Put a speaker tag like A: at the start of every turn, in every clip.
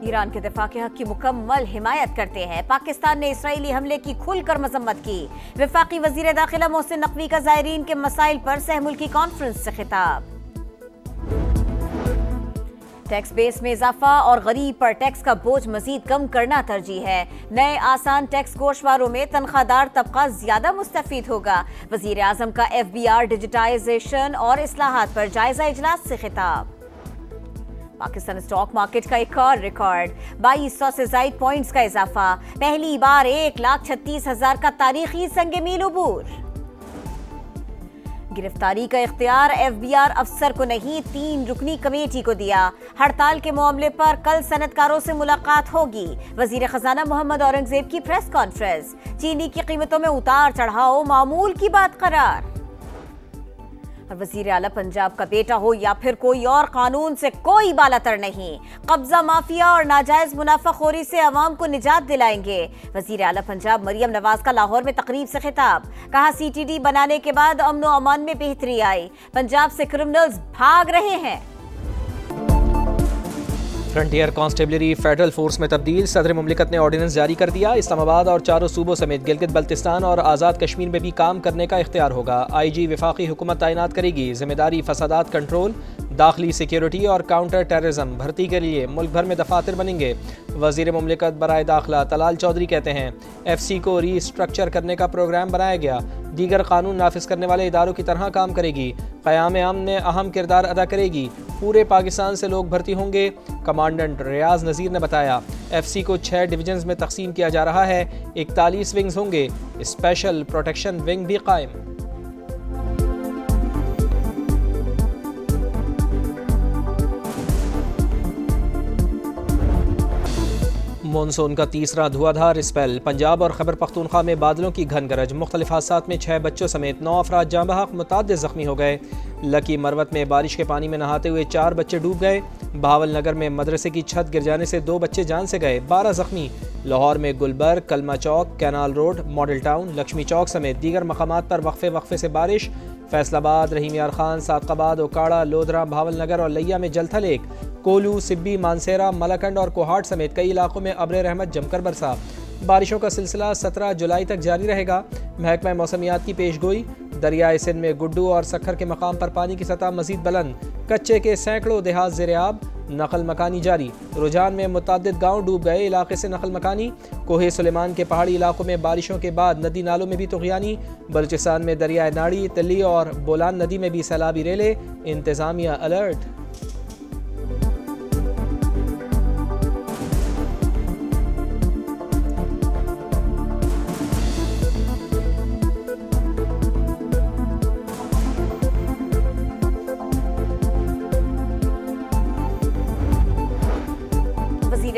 A: Iran के दिफा के हक की मुकम्मल हिमायत करते हैं। पाकिस्तान ने इसराइली हमले की खुलकर मजम्मत की। वफाकी वजीर दाखिला मोहसिन नकवी का ज़ायरीन के मसाइल पर सहमुल्की कॉन्फ्रेंस से खिताब। टैक्स बेस में इजाफा और गरीब पर टैक्स का बोझ मजीद कम करना तरजीह है। नए आसान टैक्स गोशवारों में तनख्वाहदार तबका ज्यादा मुस्तफीद होगा। वजीर आजम का FBR डिजिटाइजेशन और इस्लाहात पर जायजा इजलास से खिताब। पाकिस्तान स्टॉक मार्केट का एक और रिकॉर्ड, 2200 से ज्यादा पॉइंट्स का इजाफा। पहली बार 1,36,000 का तारीखी संगे मील उबूर। गिरफ्तारी का इख्तियार FBR अफसर को नहीं, 3 रुकनी कमेटी को दिया। हड़ताल के मामले पर कल सनतकारों से मुलाकात होगी। वजीर खजाना मोहम्मद औरंगजेब की प्रेस कॉन्फ्रेंस। चीनी की कीमतों में उतार चढ़ाव मामूल की बात करार। और वजीर आला पंजाब का बेटा हो या फिर कोई और, कानून से कोई बालातर नहीं। कब्जा माफिया और नाजायज मुनाफाखोरी से अवाम को निजात दिलाएंगे। वजीर आला पंजाब मरियम नवाज का लाहौर में तकरीब से खिताब। कहा CTD बनाने के बाद अमन व अमान में बेहतरी आई। पंजाब से क्रिमिनल्स भाग रहे हैं।
B: फ्रंटियर कांस्टेबलरी फेडरल फोर्स में तब्दील। सदर मुमलिकत ने ऑर्डिनेंस जारी कर दिया। इस्लामाबाद और चारों सूबों समेत गिलगित बल्तिस्तान और आज़ाद कश्मीर में भी काम करने का इख्तियार होगा। IG वफाकी हुकूमत तैनात करेगी। जिम्मेदारी फसादात कंट्रोल, दाखिली सिक्योरिटी और काउंटर टेररिज्म। भर्ती के लिए मुल्क भर में दफातर बनेंगे। वजीर मुमलिकत बराए दाखिला तलाल चौधरी कहते हैं FC को रीस्ट्रक्चर करने का प्रोग्राम बनाया गया। दीगर कानून नाफिज करने वाले इदारों की तरह काम करेगी। क़याम अमन में अहम किरदार अदा करेगी। पूरे पाकिस्तान से लोग भर्ती होंगे। कमांडेंट रियाज नज़ीर ने बताया FC को 6 डिवीजन्स में तकसीम किया जा रहा है। 41 विंग्स होंगे। स्पेशल प्रोटेक्शन विंग भी कायम। मॉनसून का तीसरा धुआंधार स्पेल। पंजाब और खैबर पख्तूनख्वा में बादलों की घन गरज। मुख्तलिफ हादसात में 6 बच्चों समेत 9 अफराद जाँ बहक, मुतअद्दिद जख्मी हो गए। लकी मरवत में बारिश के पानी में नहाते हुए 4 बच्चे डूब गए। बहावल नगर में मदरसे की छत गिर जाने से 2 बच्चे जान से गए, 12 जख्मी। लाहौर में Gulberg, Kalma Chowk, canal road, model town, Lakshmi Chowk समेत दीगर मकामात पर वक्फे वक्फे से बारिश। फैसलाबाद, रहीम यार खान, सादकाबाद, ओकाड़ा, लोधरा, भावल नगर और लिया में जलथल एक। कोलू, सिब्बी, मानसेरा, मलाकंड और कोहाट समेत कई इलाकों में अब्र रहमत जमकर बरसा। बारिशों का सिलसिला 17 जुलाई तक जारी रहेगा। महकमा मौसमियात की पेशगोई। दरियाए सिंध में गुड्डू और सखर के मकाम पर पानी की सतह मजीद बुलंद। कच्चे के सैकड़ों देहात ज़ेर-ए-आब। नकल मकानी जारी। रुझान में मुतअद्दिद गाँव डूब गए। इलाके से नकल मकानी। कोहे सुलेमान के पहाड़ी इलाकों में बारिशों के बाद नदी नालों में भी तुग़यानी। बलूचिस्तान में दरियाए नाड़ी, तिल्ली और बोलान नदी में भी सैलाबी रेले। इंतज़ामिया अलर्ट।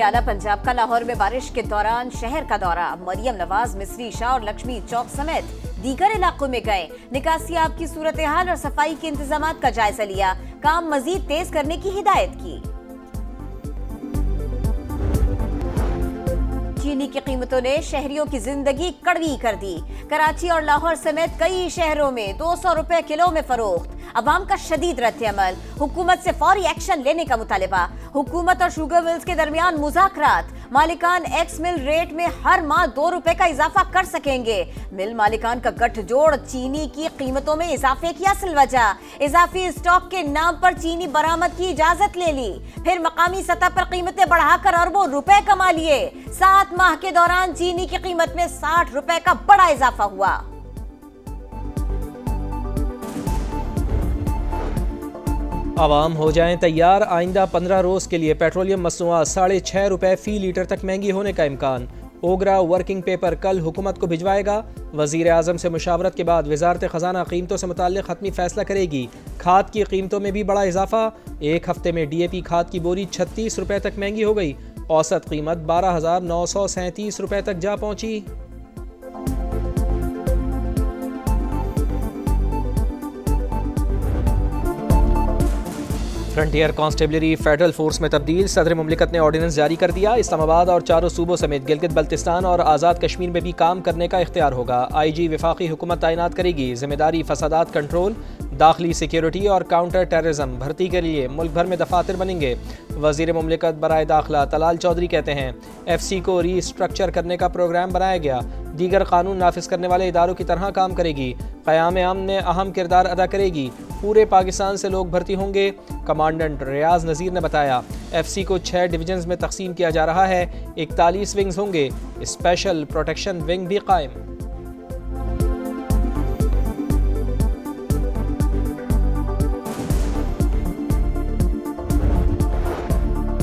A: आला पंजाब का लाहौर में बारिश के दौरान शहर का दौरा। मरियम नवाज, मिस्री शाह और लक्ष्मी चौक समेत दीगर इलाकों में गए। निकासी आब की सूरत हाल और सफाई के इंतजामात का जायजा लिया। काम मजीद तेज करने की हिदायत की। चीनी की कीमतों ने शहरियों की जिंदगी कड़वी कर दी। कराची और लाहौर समेत कई शहरों में 200 रुपए किलो में फरोख्त। अवाम का शदीद रद्द-ए-अमल। हुकूमत से फौरी एक्शन लेने का मुतालिबा। हुकूमत और शुगर मिल्स के दरमियान मुज़ाकरात। मालिकान एक्स मिल रेट में हर माह 2 रुपए का इजाफा कर सकेंगे। मिल मालिकान का गठजोड़ चीनी की कीमतों में इजाफे की असल वजह। इजाफी स्टॉक के नाम पर चीनी बरामद की इजाजत ले ली, फिर मकामी सतह पर कीमतें बढ़ाकर अरबों रुपए कमा लिए। 7 माह के दौरान चीनी की कीमत में 60 रुपए का बड़ा इजाफा हुआ।
B: आवाम हो जाएं तैयार। आइंदा 15 रोज़ के लिए पेट्रोलियम मसनूआत 6.5 रुपए फी लीटर तक महंगी होने का इम्कान। ओगरा वर्किंग पेपर कल हुकूमत को भिजवाएगा। वज़ीर आज़म से मुशावरत के बाद वज़ारत ख़जाना कीमतों से मुताल्लिक़ हतमी फैसला करेगी। खाद की कीमतों में भी बड़ा इजाफा। एक हफ्ते में DAP खाद की बोरी 36 रुपए तक महंगी हो गई। औसत कीमत 12,937 रुपए तक जा पहुंची। फ्रंटियर कांस्टेबलरी फेडरल फोर्स में तब्दील। सदर मुमलिकत ने ऑर्डिनेंस जारी कर दिया। इस्लामाबाद और चारों सूबों समेत गिलगित बल्तिस्तान और आज़ाद कश्मीर में भी काम करने का इख्तियार होगा। IG वफाकी हुकूमत तैनात करेगी। जिम्मेदारी फसादात कंट्रोल, दाखिली सिक्योरिटी और काउंटर टेररिज्म भर्ती के लिए मुल्क भर में दफातर बनेंगे। वज़ीर मुमलिकत बराए दाखिला तलाल चौधरी कहते हैं FC को रीस्ट्रक्चर करने का प्रोग्राम बनाया गया, दीगर कानून नाफिज करने वाले इदारों की तरह काम करेगी, क़याम अमन में अहम किरदार अदा करेगी, पूरे पाकिस्तान से लोग भर्ती होंगे। कमांडेंट रियाज नज़ीर ने बताया FC को 6 डिवीजन्स में तकसीम किया जा रहा है, 41 विंग्स होंगे, स्पेशल प्रोटेक्शन विंग भी कायम।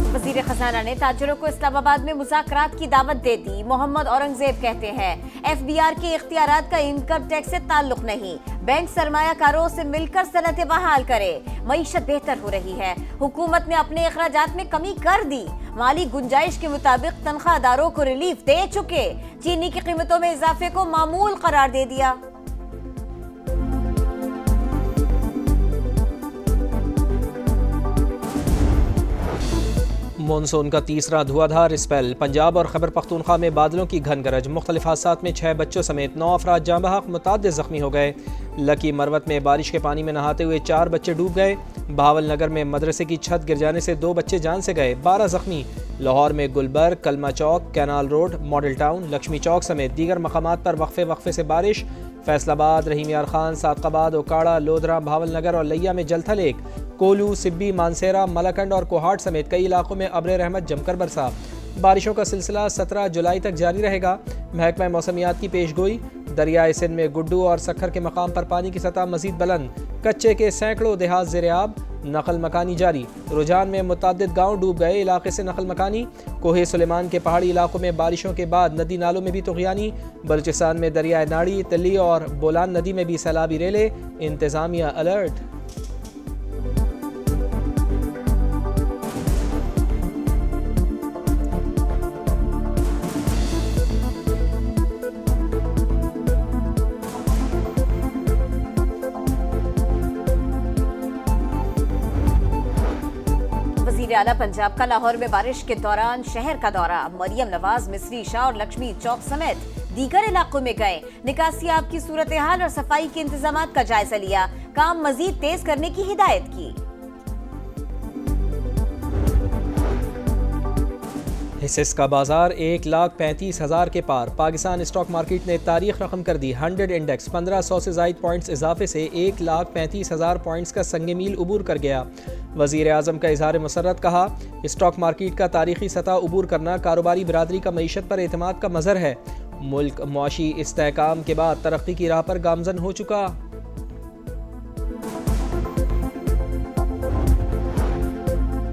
A: वज़ीर खजाना ने ताजरों को इस्लामाबाद में मुज़ाकरात की दावत दे दी। मोहम्मद औरंगजेब कहते हैं FBR के इख्तियारात का इनकम टैक्स से ताल्लुक नहीं, बैंक सरमायाकारों से मिलकर सनतें बहाल करे। मईशत बेहतर हो रही है, हुकूमत ने अपने अखराजात में कमी कर दी, माली गुंजाइश के मुताबिक तनख्वाहदारों को रिलीफ दे चुके, चीनी की कीमतों में इजाफे को मामूल करार दे दिया।
B: मानसून का तीसरा धुआंधार स्पेल, पंजाब और खैबर पख्तूनख्वा में बादलों की घन गरज, मुख्तलिफ हादसात में 6 बच्चों समेत 9 अफराद जाँ बहक, मुताद्दिद जख्मी हो गए। लकी मरवत में बारिश के पानी में नहाते हुए 4 बच्चे डूब गए। बहावल नगर में मदरसे की छत गिर जाने से 2 बच्चे जान से गए, 12 जख्मी। लाहौर में Gulberg, Kalma Chowk, canal road, model town, Lakshmi Chowk समेत दीगर मकामात पर वक्फे से बारिश। फैसलाबाद, रहीम यार खान, सादकाबाद, ओकाड़ा, लोधरा, भावल नगर और लिया में जलथल एक, कोलू, सिब्बी, मानसेरा, मलाकंड और कोहाट समेत कई इलाकों में अब्र रहमत जमकर बरसा। बारिशों का सिलसिला 17 जुलाई तक जारी रहेगा। महकमा मौसमियात की पेशगोई, दरियाए सिंध में गुड्डू और सखर के मकाम पर पानी की सतह मजीद बुलंद, कच्चे के सैकड़ों देहात ज़ेर-ए-आब, नकल मकानी जारी। रुझान में मुतअद्दिद गाँव डूब गए, इलाके से नकल मकानी। कोहे सुलेमान के पहाड़ी इलाकों में बारिशों के बाद नदी नालों में भी तुग़यानी। बलूचिस्तान में दरियाए नाड़ी, तिल्ली और बोलान नदी में भी सैलाबी रेले, इंतज़ामिया अलर्ट।
A: वज़ीर आला पंजाब का लाहौर में बारिश के दौरान शहर का दौरा, मरियम नवाज, मिस्री शाह और लक्ष्मी चौक समेत दीगर इलाकों में गए, निकासियाब की सूरत हाल और सफाई के इंतजामात का जायजा लिया, काम मजीद तेज करने की हिदायत की।
B: हिस्सेस का बाजार 1,35,000 के पार, पाकिस्तान स्टॉक मार्केट ने तारीख रकम कर दी। 100 इंडेक्स 1500 से ज़ायद पॉइंट्स इजाफे से 1,35,000 पॉइंट्स का संग मील उबूर कर गया। वज़ीर आज़म का इजहार मसर्रत, कहा स्टॉक मार्केट का तारीखी सतह उबूर करना कारोबारी बरादरी का मईशत पर एतमाद का मज़हर है। मुल्क मुआशी इस्तेहकाम के बाद तरक्की की राह पर गामजन हो चुका।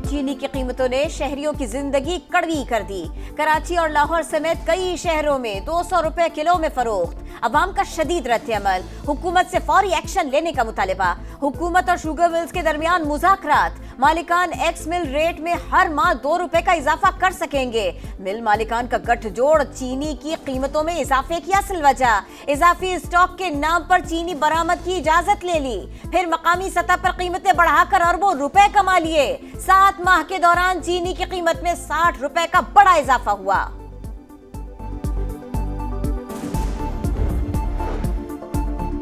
A: चीनी की कीमतों ने शहरियों की जिंदगी कड़वी कर दी। कराची और लाहौर समेत कई शहरों में 200 रुपए किलो में फरोख्त। अवाम का शदीद रद्द-ए-अमल, हुकूमत से फौरी एक्शन लेने का मुतालिबा। हुकूमत और शुगर मिल्स के दरमियान मुज़ाकरात, मालिकान एक्स मिल रेट में हर माह 2 रुपए का इजाफा कर सकेंगे। मिल मालिकान का गठजोड़ चीनी की कीमतों में इजाफे की असल वजह, इजाफी स्टॉक के नाम पर चीनी बरामद की इजाजत ले ली, फिर मकामी सतह पर कीमतें बढ़ाकर अरबों रुपए कमा लिए। 7 माह के दौरान चीनी की कीमत में 60 रुपए का बड़ा इजाफा हुआ।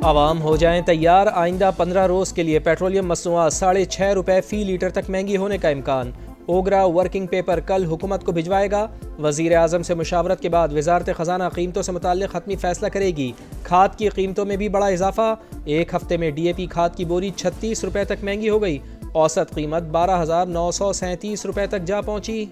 B: आवाम हो जाएं तैयार, आइंदा 15 रोज़ के लिए पेट्रोलियम मसनूआत 6.5 रुपए फी लीटर तक महंगी होने का इम्कान। ओगरा वर्किंग पेपर कल हुकूमत को भिजवाएगा। वज़ीर आज़म से मुशावरत के बाद वज़ारत ख़जाना कीमतों से मुताल्लिक़ हतमी फैसला करेगी। खाद की कीमतों में भी बड़ा इजाफा, एक हफ्ते में DAP खाद की बोरी 36 रुपए तक महंगी हो गई। औसत कीमत 12,937 रुपए तक जा पहुंची।